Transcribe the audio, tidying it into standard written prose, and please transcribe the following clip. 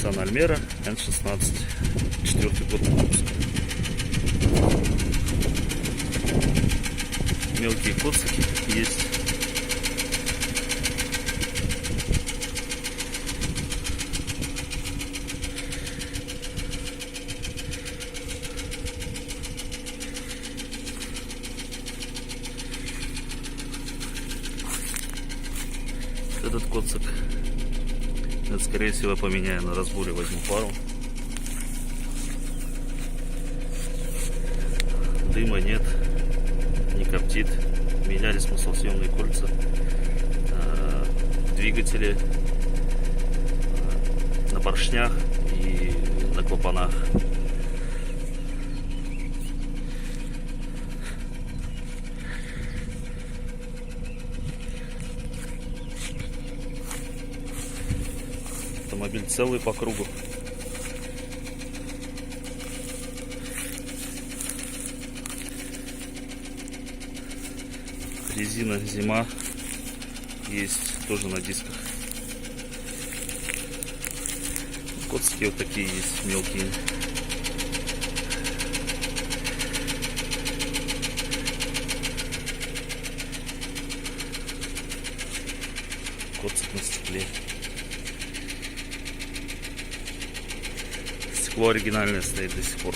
Nissan Almera N16, 4-й год выпуска. Мелкие коцики есть. Этот коцик, это, скорее всего, поменяю на разборе, возьму пару. Дыма нет, не коптит. Меняли смыслосъемные кольца, двигатели на поршнях и на клапанах. Автомобиль целый по кругу. Резина зима есть тоже на дисках. Коцки вот такие есть мелкие. Коцик на стекле. Стекло оригинальное стоит до сих пор.